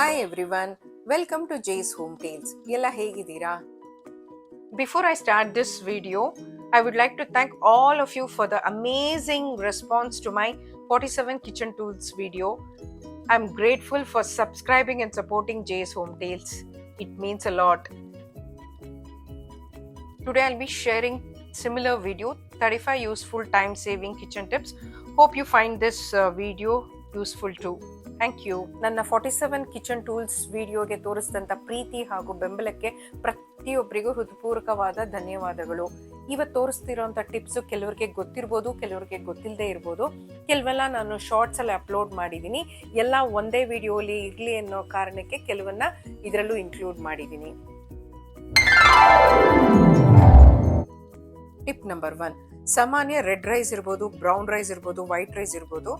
Hi everyone, welcome to Jay's Home Tales. ಎಲ್ಲ ಹೇಗಿದ್ದೀರಾ? Before I start this video, I would like to thank all of you for the amazing response to my 47 kitchen tools video. I'm grateful for subscribing and supporting Jay's Home Tales. It means a lot. Today I'll be sharing similar video, 35 useful time saving kitchen tips. Hope you find this video useful too. Thank you. ನನ್ನ 47 kitchen tools ವಿಡಿಯೋಗೆ ತೋರಿಸಿದಂಥ ಪ್ರೀತಿ ಹಾಗೂ ಬೆಂಬಲಕ್ಕೆ ಪ್ರತಿಯೊಬ್ಬರಿಗೂ ಹೃತ್ಪೂರ್ವಕವಾದ ಧನ್ಯವಾದಗಳು. ಇವತ್ತು ತೋರಿಸ್ತಿರೋಂಥ tips ಕೆಲವರಿಗೆ ಗೊತ್ತಿರ್ಬೋದು, ಕೆಲವರಿಗೆ ಗೊತ್ತಿಲ್ಲದೆ ಇರ್ಬೋದು. ಕೆಲವೆಲ್ಲ ನಾನು ಶಾರ್ಟ್ಸಲ್ಲಿ ಅಪ್ಲೋಡ್ ಮಾಡಿದ್ದೀನಿ. ಎಲ್ಲ ಒಂದೇ ವಿಡಿಯೋಲಿ ಇರಲಿ ಅನ್ನೋ ಕಾರಣಕ್ಕೆ ಕೆಲವನ್ನ ಇದರಲ್ಲೂ ಇನ್ಕ್ಲೂಡ್ ಮಾಡಿದ್ದೀನಿ. ಟಿಪ್ ನಂಬರ್ 1, ಸಾಮಾನ್ಯ ರೆಡ್ ರೈಸ್ ಇರ್ಬೋದು, ಬ್ರೌನ್ ರೈಸ್ ಇರ್ಬೋದು, ವೈಟ್ ರೈಸ್ ಇರ್ಬೋದು,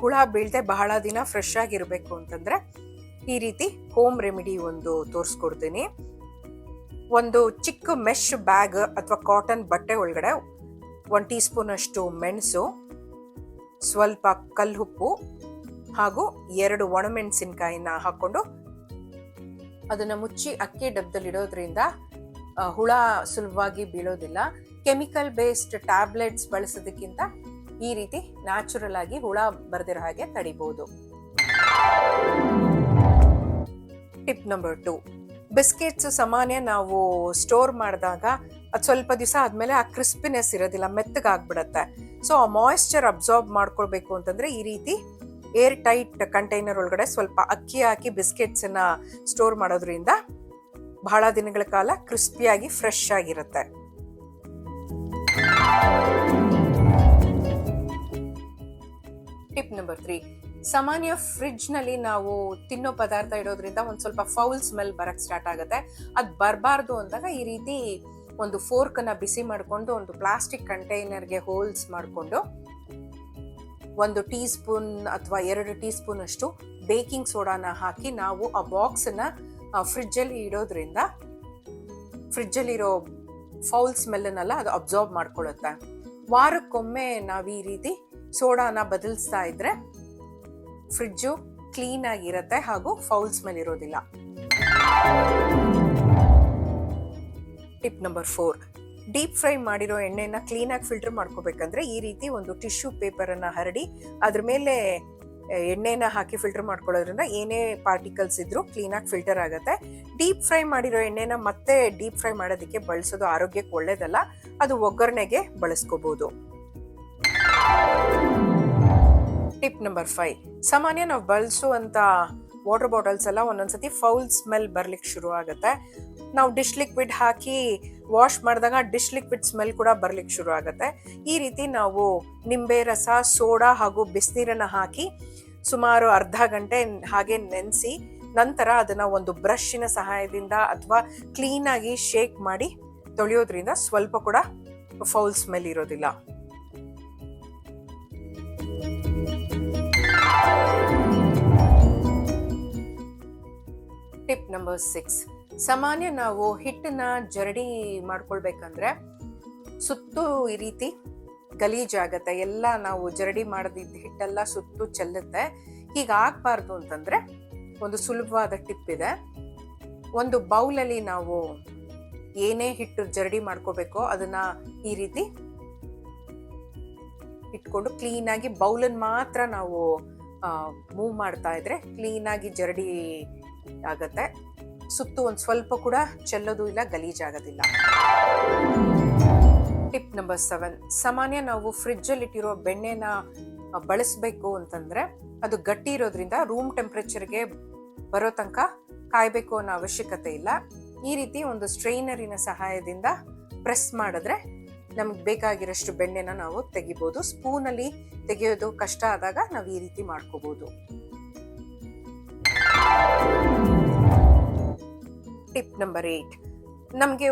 ಹುಳ ಬೀಳದೆ ಬಹಳ ದಿನ ಫ್ರೆಶ್ ಆಗಿರಬೇಕು ಅಂತಂದ್ರೆ ಈ ರೀತಿ ಹೋಮ್ ರೆಮಿಡಿ ಒಂದು ತೋರಿಸ್ಕೊಡ್ತೀನಿ. ಒಂದು ಚಿಕ್ಕ ಮೆಶ್ ಬ್ಯಾಗ್ ಅಥವಾ ಕಾಟನ್ ಬಟ್ಟೆ ಒಳಗಡೆ 1 ಟೀ ಸ್ಪೂನ್ ಅಷ್ಟು ಮೆಣಸು, ಸ್ವಲ್ಪ ಕಲ್ಲುಪ್ಪು ಹಾಗೂ 2 ಒಣಮೆಣಸಿನಕಾಯಿನ ಹಾಕೊಂಡು ಅದನ್ನ ಮುಚ್ಚಿ ಅಕ್ಕಿ ಡಬ್ಬದಲ್ಲಿ ಇಡೋದ್ರಿಂದ ಹುಳ ಸುಲಭವಾಗಿ ಬೀಳೋದಿಲ್ಲ. ಕೆಮಿಕಲ್ ಬೇಸ್ಡ್ ಟ್ಯಾಬ್ಲೆಟ್ಸ್ ಬಳಸೋದಕ್ಕಿಂತ ಈ ರೀತಿ ನ್ಯಾಚುರಲ್ ಆಗಿ ಹುಳ ಬರ್ದಿರೋ ಹಾಗೆ ತಡಿಬಹುದು. ಟಿಪ್ ನಂಬರ್ 2, ಬಿಸ್ಕೆಟ್ಸ್ ಸಾಮಾನ್ಯ ನಾವು ಸ್ಟೋರ್ ಮಾಡಿದಾಗ ಅದು ಸ್ವಲ್ಪ ದಿವಸ ಆದ್ಮೇಲೆ ಆ ಕ್ರಿಸ್ಪಿನೆಸ್ ಇರೋದಿಲ್ಲ, ಮೆತ್ತಗಾಗ್ಬಿಡತ್ತೆ. ಸೊ ಆ ಮಾಯಿಶ್ಚರ್ ಅಬ್ಸಾರ್ಬ್ ಮಾಡ್ಕೊಳ್ಬೇಕು ಅಂತಂದ್ರೆ ಈ ರೀತಿ ಏರ್ ಟೈಟ್ ಕಂಟೈನರ್ ಒಳಗಡೆ ಸ್ವಲ್ಪ ಅಕ್ಕಿ ಹಾಕಿ ಬಿಸ್ಕೆಟ್ಸ್ ಅನ್ನ ಸ್ಟೋರ್ ಮಾಡೋದ್ರಿಂದ ಬಹಳ ದಿನಗಳ ಕಾಲ ಕ್ರಿಸ್ಪಿಯಾಗಿ ಫ್ರೆಶ್ ಆಗಿರುತ್ತೆ. ಟಿಪ್ ನಂಬರ್ 3, ಸಾಮಾನ್ಯ ಫ್ರಿಡ್ಜ್ ನಲ್ಲಿ ನಾವು ತಿನ್ನೋ ಪದಾರ್ಥ ಇಡೋದ್ರಿಂದ ಒಂದ್ ಸ್ವಲ್ಪ ಫೌಲ್ ಸ್ಮೆಲ್ ಬರಕ್ ಸ್ಟಾರ್ಟ್ ಆಗುತ್ತೆ. ಅದ್ ಬರಬಾರ್ದು ಅಂದಾಗ ಈ ರೀತಿ ಒಂದು ಫೋರ್ಕ್ ಅನ್ನ ಬಿಸಿ ಮಾಡ್ಕೊಂಡು ಒಂದು ಪ್ಲಾಸ್ಟಿಕ್ ಕಂಟೈನರ್ಗೆ ಹೋಲ್ಸ್ ಮಾಡ್ಕೊಂಡು 1 ಟೀ ಸ್ಪೂನ್ ಅಥವಾ 2 ಟೀ ಸ್ಪೂನ್ ಅಷ್ಟು ಬೇಕಿಂಗ್ ಸೋಡಾನ ಹಾಕಿ ನಾವು ಆ ಬಾಕ್ಸ್ ಅನ್ನ ಫ್ರಿಡ್ಜ್ ಅಲ್ಲಿ ಇಡೋದ್ರಿಂದ ಫ್ರಿಡ್ಜ್ ಅಲ್ಲಿ ಇರೋ ಫೌಲ್ ಸ್ಮೆಲ್ನೆಲ್ಲ ಅದು ಅಬ್ಸಾರ್ಬ್ ಮಾಡ್ಕೊಳ್ಳುತ್ತೆ. ವಾರಕ್ಕೊಮ್ಮೆ ನಾವು ಈ ರೀತಿ ಸೋಡಾನ ಬದಲಿಸ್ತಾ ಇದ್ರೆ ಫ್ರಿಡ್ಜು ಕ್ಲೀನ್ ಆಗಿರುತ್ತೆ ಹಾಗೂ ಫೌಲ್ ಸ್ಮೆಲ್ ಇರೋದಿಲ್ಲ. ಟಿಪ್ ನಂಬರ್ 4, ಡೀಪ್ ಫ್ರೈ ಮಾಡಿರೋ ಎಣ್ಣೆನ ಕ್ಲೀನಾಗಿ ಫಿಲ್ಟರ್ ಮಾಡ್ಕೋಬೇಕಂದ್ರೆ ಈ ರೀತಿ ಒಂದು ಟಿಶ್ಯೂ ಪೇಪರ್ ಅನ್ನ ಹರಡಿ ಅದ್ರ ಮೇಲೆ ಎಣ್ಣೆನ ಹಾಕಿ ಫಿಲ್ಟರ್ ಮಾಡ್ಕೊಳ್ಳೋದ್ರಿಂದ ಏನೇ ಪಾರ್ಟಿಕಲ್ಸ್ ಇದ್ರೂ ಕ್ಲೀನಾಗಿ ಫಿಲ್ಟರ್ ಆಗುತ್ತೆ. ಡೀಪ್ ಫ್ರೈ ಮಾಡಿರೋ ಎಣ್ಣೆನ ಮತ್ತೆ ಡೀಪ್ ಫ್ರೈ ಮಾಡೋದಕ್ಕೆ ಬಳಸೋದು ಆರೋಗ್ಯಕ್ಕೆ ಒಳ್ಳೇದಲ್ಲ, ಅದು ಒಗ್ಗರಣೆಗೆ ಬಳಸ್ಕೋಬಹುದು. ಟಿಪ್ ನಂಬರ್ 5, ಸಾಮಾನ್ಯ ನಾವು ಬಳಸುವಂತ ವಾಟರ್ ಬಾಟಲ್ಸ್ ಎಲ್ಲ ಒಂದೊಂದ್ಸತಿ ಫೌಲ್ ಸ್ಮೆಲ್ ಬರ್ಲಿಕ್ಕೆ ಶುರು ಆಗುತ್ತೆ. ನಾವು ಡಿಶ್ ಲಿಕ್ವಿಡ್ ಹಾಕಿ ವಾಶ್ ಮಾಡಿದಾಗ ಡಿಶ್ ಲಿಕ್ವಿಡ್ ಸ್ಮೆಲ್ ಕೂಡ ಬರ್ಲಿಕ್ಕೆ ಶುರು ಆಗುತ್ತೆ. ಈ ರೀತಿ ನಾವು ನಿಂಬೆ ರಸ, ಸೋಡಾ ಹಾಗೂ ಬಿಸಿನೀರನ್ನ ಹಾಕಿ ಸುಮಾರು ಅರ್ಧ ಗಂಟೆ ಹಾಗೆ ನೆನೆಸಿ ನಂತರ ಅದನ್ನ ಒಂದು ಬ್ರಷಿನ ಸಹಾಯದಿಂದ ಅಥವಾ ಕ್ಲೀನ್ ಆಗಿ ಶೇಕ್ ಮಾಡಿ ತೊಳೆಯೋದ್ರಿಂದ ಸ್ವಲ್ಪ ಕೂಡ ಫೌಲ್ ಸ್ಮೆಲ್ ಇರೋದಿಲ್ಲ. ಟಿಪ್ ನಂಬರ್ 6, ಸಾಮಾನ್ಯ ನಾವು ಹಿಟ್ಟನ್ನ ಜರಡಿ ಮಾಡ್ಕೊಳ್ಬೇಕಂದ್ರೆ ಸುತ್ತು ಈ ರೀತಿ ಗಲೀಜಾಗತ್ತೆ. ಎಲ್ಲ ನಾವು ಜರಡಿ ಮಾಡದಿದ್ದ ಹಿಟ್ಟೆಲ್ಲ ಸುತ್ತು ಚೆಲ್ಲುತ್ತೆ. ಹೀಗಾಗಬಾರ್ದು ಅಂತಂದ್ರೆ ಒಂದು ಸುಲಭವಾದ ಟಿಪ್ ಇದೆ. ಒಂದು ಬೌಲಲ್ಲಿ ನಾವು ಏನೇ ಹಿಟ್ಟು ಜರಡಿ ಮಾಡ್ಕೋಬೇಕೋ ಅದನ್ನ ಈ ರೀತಿ ಇಟ್ಕೊಂಡು ಕ್ಲೀನಾಗಿ ಬೌಲನ್ನು ಮಾತ್ರ ನಾವು ಮೂವ್ ಮಾಡ್ತಾ ಇದ್ರೆ ಕ್ಲೀನಾಗಿ ಜರಡಿ ಆಗತ್ತೆ. ಸುತ್ತು ಒಂದು ಸ್ವಲ್ಪ ಕೂಡ ಚೆಲ್ಲೋದು ಇಲ್ಲ, ಗಲೀಜಾಗೋದಿಲ್ಲ. ಟಿಪ್ ನಂಬರ್ 7, ಸಾಮಾನ್ಯ ನಾವು ಫ್ರಿಡ್ಜ್ ಅಲ್ಲಿ ಇಟ್ಟಿರೋ ಬೆಣ್ಣೆನ ಬಳಸಬೇಕು ಅಂತಂದ್ರೆ ಅದು ಗಟ್ಟಿ ಇರೋದ್ರಿಂದ ರೂಮ್ ಟೆಂಪರೇಚರ್ಗೆ ಬರೋ ತನಕ ಕಾಯ್ಬೇಕು ಅನ್ನೋ ಅವಶ್ಯಕತೆ ಇಲ್ಲ. ಈ ರೀತಿ ಒಂದು ಸ್ಟ್ರೈನರಿನ ಸಹಾಯದಿಂದ ಪ್ರೆಸ್ ಮಾಡಿದ್ರೆ ನಮ್ಗೆ ಬೇಕಾಗಿರೋಷ್ಟು ಬೆಣ್ಣೆನ ನಾವು ತೆಗಿಬಹುದು. ಸ್ಪೂನಲ್ಲಿ ತೆಗೆಯೋದು ಕಷ್ಟ ಆದಾಗ ನಾವು ಈ ರೀತಿ ಮಾಡ್ಕೋಬಹುದು. ಟಿಪ್ ನಂಬರ್ 8, ನಮಗೆ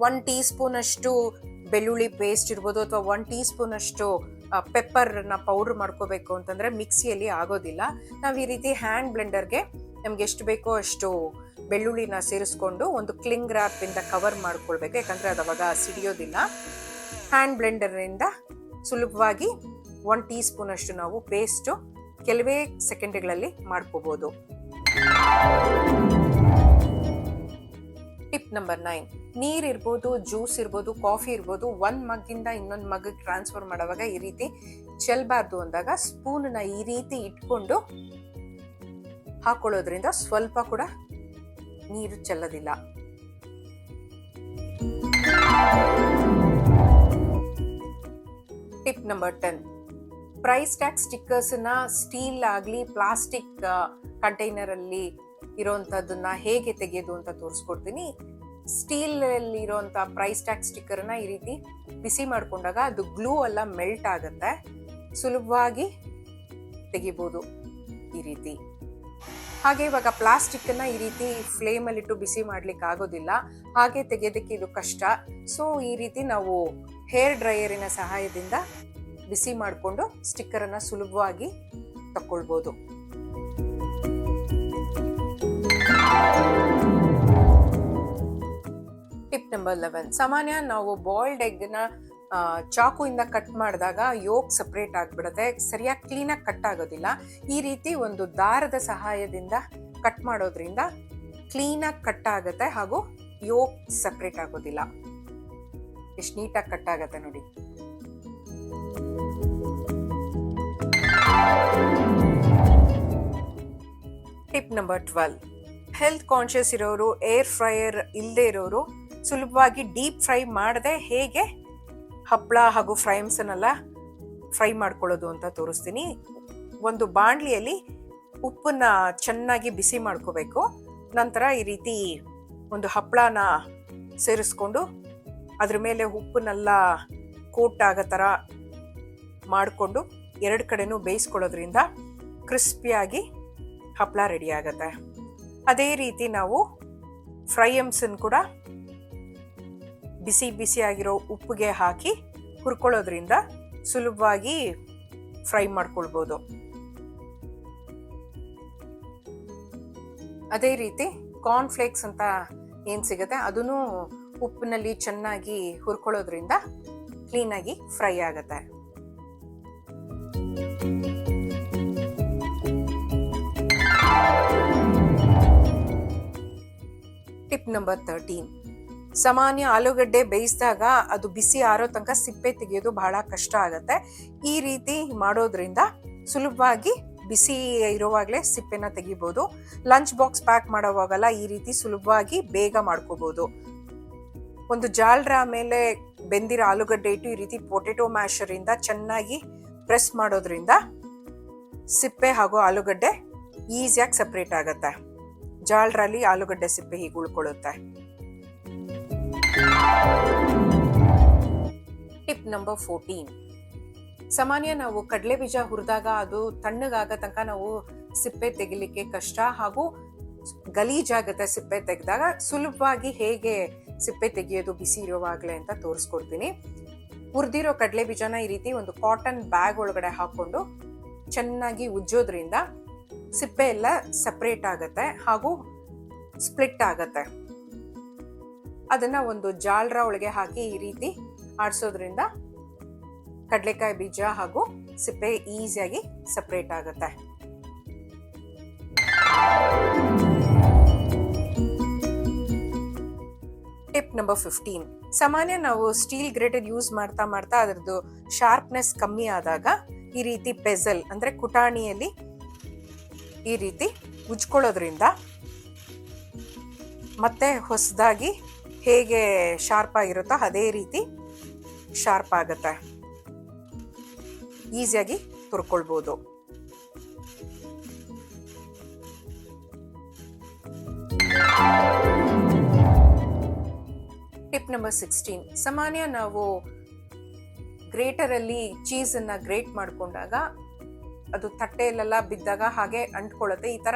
1 ಟೀ ಸ್ಪೂನ್ ಅಷ್ಟು ಬೆಳ್ಳುಳ್ಳಿ ಪೇಸ್ಟ್ ಇರ್ಬೋದು ಅಥವಾ 1 ಟೀ ಸ್ಪೂನ್ ಅಷ್ಟು ಪೆಪ್ಪರ್ನ ಪೌಡರ್ ಮಾಡ್ಕೋಬೇಕು ಅಂತಂದ್ರೆ ಮಿಕ್ಸಿಯಲ್ಲಿ ಆಗೋದಿಲ್ಲ. ನಾವು ಈ ರೀತಿ ಹ್ಯಾಂಡ್ ಬ್ಲೆಂಡರ್ಗೆ ನಮ್ಗೆ ಎಷ್ಟು ಬೇಕೋ ಅಷ್ಟು ಬೆಳ್ಳುಳ್ಳಿನ ಸೇರಿಸ್ಕೊಂಡು ಒಂದು ಕ್ಲಿಂಗ್ ರ್ಯಾಪ್ ಇಂದ ಕವರ್ ಮಾಡ್ಕೊಳ್ಬೇಕು, ಯಾಕಂದ್ರೆ ಅದು ಅವಾಗ ಸಿಡಿಯೋದಿಲ್ಲ. ಹ್ಯಾಂಡ್ ಬ್ಲೆಂಡರ್ನಿಂದ ಸುಲಭವಾಗಿ 1 ಟೀ ಸ್ಪೂನ್ ಅಷ್ಟು ನಾವು ಪೇಸ್ಟು ಕೆಲವೇ ಸೆಕೆಂಡ್ಗಳಲ್ಲಿ ಮಾಡ್ಕೋಬಹುದು. ಟಿಪ್ ನಂಬರ್ 9, ನೀರ್ ಇರ್ಬೋದು, ಜ್ಯೂಸ್ ಇರ್ಬೋದು, ಕಾಫಿ ಇರ್ಬೋದು, ಒಂದ್ ಮಗ್ಗಿಂದ ಇನ್ನೊಂದು ಮಗ್ಗಿಗೆ ಟ್ರಾನ್ಸ್ಫರ್ ಮಾಡುವಾಗ ಈ ರೀತಿ ಚೆಲ್ಬಾರ್ದು ಅಂದಾಗ ಸ್ಪೂನ್ನ ಈ ರೀತಿ ಇಟ್ಕೊಂಡು ಹಾಕೊಳ್ಳೋದ್ರಿಂದ ಸ್ವಲ್ಪ ಕೂಡ ನೀರು ಚೆಲ್ಲೋದಿಲ್ಲ. Tip number 10, price tag stickers ನ ಸ್ಟೀಲ್ ಆಗ್ಲಿ ಪ್ಲಾಸ್ಟಿಕ್ ಕಂಟೈನರ್ ಅಲ್ಲಿ ಇರೋಂಥದ್ದನ್ನ ಹೇಗೆ ತೆಗೆಯೋದು ಅಂತ ತೋರಿಸ್ಕೊಡ್ತೀನಿ. ಸ್ಟೀಲ್ ಅಲ್ಲಿ ಇರೋಂಥ ಪ್ರೈಸ್ ಟ್ಯಾಗ್ ಸ್ಟಿಕ್ಕರ್ ನ ಈ ರೀತಿ ಬಿಸಿ ಮಾಡ್ಕೊಂಡಾಗ ಅದು ಗ್ಲೂ ಎಲ್ಲ ಮೆಲ್ಟ್ ಆಗುತ್ತೆ, ಸುಲಭವಾಗಿ ತೆಗಿಬಹುದು ಈ ರೀತಿ. ಹಾಗೆ ಇವಾಗ ಪ್ಲಾಸ್ಟಿಕ್ ಅನ್ನ ಈ ರೀತಿ ಫ್ಲೇಮ್ ಅಲ್ಲಿ ಇಟ್ಟು ಬಿಸಿ ಮಾಡ್ಲಿಕ್ಕೆ ಆಗೋದಿಲ್ಲ, ಹಾಗೆ ತೆಗೆಯೋದಕ್ಕೆ ಇದು ಕಷ್ಟ. ಸೊ ಈ ರೀತಿ ನಾವು ಹೇರ್ ಡ್ರೈಯರಿನ ಸಹಾಯದಿಂದ ಬಿಸಿ ಮಾಡಿಕೊಂಡು ಸ್ಟಿಕ್ಕರ್ ಅನ್ನ ಸುಲಭವಾಗಿ ತಕೊಳ್ಬಹುದು. ಟಿಪ್ ನಂಬರ್ 11, ಸಾಮಾನ್ಯ ನಾವು ಬಾಯ್ಲ್ಡ್ ಎಗ್ ನ ಚಾಕುಯಿಂದ ಕಟ್ ಮಾಡಿದಾಗ ಯೋಕ್ ಸಪ್ರೇಟ್ ಆಗ್ಬಿಡುತ್ತೆ, ಸರಿಯಾಗಿ ಕ್ಲೀನಾಗಿ ಕಟ್ ಆಗೋದಿಲ್ಲ. ಈ ರೀತಿ ಒಂದು ದಾರದ ಸಹಾಯದಿಂದ ಕಟ್ ಮಾಡೋದ್ರಿಂದ ಕ್ಲೀನಾಗಿ ಕಟ್ ಆಗುತ್ತೆ ಹಾಗೂ ಯೋಕ್ ಸಪ್ರೇಟ್ ಆಗೋದಿಲ್ಲ. ಎಷ್ಟು ನೀಟಾಗಿ ಕಟ್ ಆಗುತ್ತೆ ನೋಡಿ. ಟಿಪ್ ನಂಬರ್ 12, ಹೆಲ್ತ್ ಕಾನ್ಶಿಯಸ್ ಇರೋರು, ಏರ್ ಫ್ರೈಯರ್ ಇಲ್ಲದೆ ಇರೋರು ಸುಲಭವಾಗಿ ಡೀಪ್ ಫ್ರೈ ಮಾಡದೆ ಹೇಗೆ ಹಪ್ಪಳ ಹಾಗೂ ಫ್ರೈಮ್ಸನ್ನೆಲ್ಲ ಫ್ರೈ ಮಾಡ್ಕೊಳ್ಳೋದು ಅಂತ ತೋರಿಸ್ತೀನಿ. ಒಂದು ಬಾಣಲಿಯಲ್ಲಿ ಉಪ್ಪನ್ನ ಚೆನ್ನಾಗಿ ಬಿಸಿ ಮಾಡ್ಕೋಬೇಕು. ನಂತರ ಈ ರೀತಿ ಒಂದು ಹಪ್ಪಳನ ಸೇರಿಸ್ಕೊಂಡು ಅದ್ರ ಮೇಲೆ ಉಪ್ಪನ್ನೆಲ್ಲ ಕೋಟ್ ಆಗೋ ಥರ ಮಾಡಿಕೊಂಡು ಎರಡು ಕಡೆನೂ ಬೇಯಿಸ್ಕೊಳ್ಳೋದ್ರಿಂದ ಕ್ರಿಸ್ಪಿಯಾಗಿ ಹಪ್ಪಳ ರೆಡಿ ಆಗುತ್ತೆ. ಅದೇ ರೀತಿ ನಾವು ಫ್ರೈಮ್ಸನ್ನು ಕೂಡ ಬಿಸಿ ಬಿಸಿಯಾಗಿರೋ ಉಪ್ಪಿಗೆ ಹಾಕಿ ಹುರ್ಕೊಳ್ಳೋದ್ರಿಂದ ಸುಲಭವಾಗಿ ಫ್ರೈ ಮಾಡ್ಕೊಳ್ಬೋದು. ಅದೇ ರೀತಿ ಕಾರ್ನ್ ಫ್ಲೇಕ್ಸ್ ಅಂತ ಏನು ಸಿಗುತ್ತೆ ಅದನ್ನು ಉಪ್ಪಿನಲ್ಲಿ ಚೆನ್ನಾಗಿ ಹುರ್ಕೊಳ್ಳೋದ್ರಿಂದ ಕ್ಲೀನಾಗಿ ಫ್ರೈ ಆಗುತ್ತೆ. ಟಿಪ್ ನಂಬರ್ 13, ಸಾಮಾನ್ಯ ಆಲೂಗಡ್ಡೆ ಬೇಯಿಸಿದಾಗ ಅದು ಬಿಸಿ ಆರೋ ತನಕ ಸಿಪ್ಪೆ ತೆಗೆಯೋದು ಬಹಳ ಕಷ್ಟ ಆಗುತ್ತೆ. ಈ ರೀತಿ ಮಾಡೋದ್ರಿಂದ ಸುಲಭವಾಗಿ ಬಿಸಿ ಇರುವಾಗಲೇ ಸಿಪ್ಪೆನ ತೆಗಿಬಹುದು. ಲಂಚ್ ಬಾಕ್ಸ್ ಪ್ಯಾಕ್ ಮಾಡೋವಾಗೆಲ್ಲ ಈ ರೀತಿ ಸುಲಭವಾಗಿ ಬೇಗ ಮಾಡ್ಕೋಬಹುದು. ಒಂದು ಜಾಲ್ರ ಮೇಲೆ ಬೆಂದಿರೋ ಆಲೂಗಡ್ಡೆ ಇಟ್ಟು ಈ ರೀತಿ ಪೊಟೆಟೊ ಮ್ಯಾಶರ್ ಇಂದ ಚೆನ್ನಾಗಿ ಪ್ರೆಸ್ ಮಾಡೋದ್ರಿಂದ ಸಿಪ್ಪೆ ಹಾಗೂ ಆಲೂಗಡ್ಡೆ ಈಸಿಯಾಗಿ ಸಪ್ರೇಟ್ ಆಗುತ್ತೆ. ಜಾಲ್ರಲ್ಲಿ ಆಲೂಗಡ್ಡೆ ಸಿಪ್ಪೆ ಹೀಗೆ ಉಳ್ಕೊಳ್ಳುತ್ತೆ. ಟಿಪ್ ನಂಬರ್ 14, ಸಾಮಾನ್ಯ ನಾವು ಕಡಲೆ ಬೀಜ ಹುರಿದಾಗ ಅದು ತಣ್ಣಗಾಗ ತನಕ ನಾವು ಸಿಪ್ಪೆ ತೆಗಿಲಿಕ್ಕೆ ಕಷ್ಟ ಹಾಗೂ ಗಲೀಜಾಗುತ್ತೆ. ಸಿಪ್ಪೆ ತೆಗೆದಾಗ ಸುಲಭವಾಗಿ ಹೇಗೆ ಸಿಪ್ಪೆ ತೆಗೆಯೋದು ಬಿಸಿ ಇರುವಾಗಲೇ ಅಂತ ತೋರಿಸ್ಕೊಡ್ತೀನಿ. ಹುರಿದಿರೋ ಕಡಲೆ ಬೀಜನ ಈ ರೀತಿ ಒಂದು ಕಾಟನ್ ಬ್ಯಾಗ್ ಒಳಗಡೆ ಹಾಕೊಂಡು ಚೆನ್ನಾಗಿ ಉಜ್ಜೋದ್ರಿಂದ ಸಿಪ್ಪೆ ಎಲ್ಲ ಸಪ್ರೇಟ್ ಆಗುತ್ತೆ ಹಾಗೂ ಸ್ಪ್ಲಿಟ್ ಆಗುತ್ತೆ. ಅದನ್ನ ಒಂದು ಜಾಲ್ರ ಒಳಗೆ ಹಾಕಿ ಈ ರೀತಿ ಆಡಿಸೋದ್ರಿಂದ ಕಡಲೆಕಾಯಿ ಬೀಜ ಹಾಗೂ ಸಿಪ್ಪೆ ಈಸಿಯಾಗಿ ಸಪ್ರೇಟ್ ಆಗುತ್ತೆ. ಟಿಪ್ ನಂಬರ್ 15, ಸಾಮಾನ್ಯ ನಾವು ಸ್ಟೀಲ್ ಗ್ರೇಟರ್ ಯೂಸ್ ಮಾಡ್ತಾ ಮಾಡ್ತಾ ಅದರದ್ದು ಶಾರ್ಪ್ನೆಸ್ ಕಮ್ಮಿ ಆದಾಗ ಈ ರೀತಿ ಪೆಸಲ್ ಅಂದ್ರೆ ಕುಟಾಣಿಯಲ್ಲಿ ಈ ರೀತಿ ಉಜ್ಕೊಳ್ಳೋದ್ರಿಂದ ಮತ್ತೆ ಹೊಸದಾಗಿ ಹೇಗೆ ಶಾರ್ಪ್ ಆಗಿರುತ್ತೋ ಅದೇ ರೀತಿ ಶಾರ್ಪ್ ಆಗುತ್ತೆ, ಈಸಿಯಾಗಿ ತುರ್ಕೊಳ್ಬೋದು. ಟಿಪ್ ನಂಬರ್ 16, ಸಾಮಾನ್ಯ ನಾವು ಗ್ರೇಟರ್ ಅಲ್ಲಿ ಚೀಸ್ ಅನ್ನ ಗ್ರೇಟ್ ಮಾಡ್ಕೊಂಡಾಗ ಅದು ತಟ್ಟೆಯಲ್ಲೆಲ್ಲ ಬಿದ್ದಾಗ ಹಾಗೆ ಅಂಟ್ಕೊಳ್ಳುತ್ತೆ. ಈ ತರ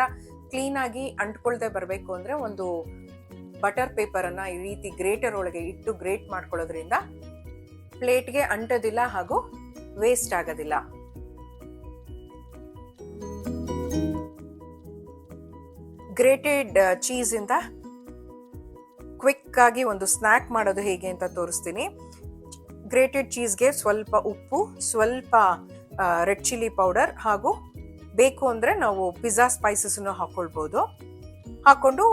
ಕ್ಲೀನ್ ಆಗಿ ಅಂಟ್ಕೊಳ್ದೆ ಬರಬೇಕು ಅಂದ್ರೆ ಒಂದು ಬಟರ್ ಪೇಪರ್ ಅನ್ನ ಈ ರೀತಿ ಗ್ರೇಟರ್ ಒಳಗೆ ಇಟ್ಟು ಗ್ರೇಟ್ ಮಾಡ್ಕೊಳ್ಳೋದ್ರಿಂದ ಪ್ಲೇಟ್ಗೆ ಅಂಟೋದಿಲ್ಲ ಹಾಗೂ ವೇಸ್ಟ್ ಆಗೋದಿಲ್ಲ. ಗ್ರೇಟೆಡ್ ಚೀಸ್ ಇಂದ ಕ್ವಿಕ್ ಆಗಿ ಒಂದು ಸ್ನ್ಯಾಕ್ ಮಾಡೋದು ಹೇಗೆ ಅಂತ ತೋರಿಸ್ತೀನಿ. ಗ್ರೇಟೆಡ್ ಚೀಸ್ಗೆ ಸ್ವಲ್ಪ ಉಪ್ಪು, ಸ್ವಲ್ಪ ರೆಡ್ ಚಿಲ್ಲಿ ಪೌಡರ್ ಹಾಗೂ ಬೇಕು ಅಂದರೆ ನಾವು ಪಿಜ್ಜಾ ಸ್ಪೈಸಸ್ನು ಹಾಕ್ಕೊಳ್ಬೋದು. ಹಾಕ್ಕೊಂಡು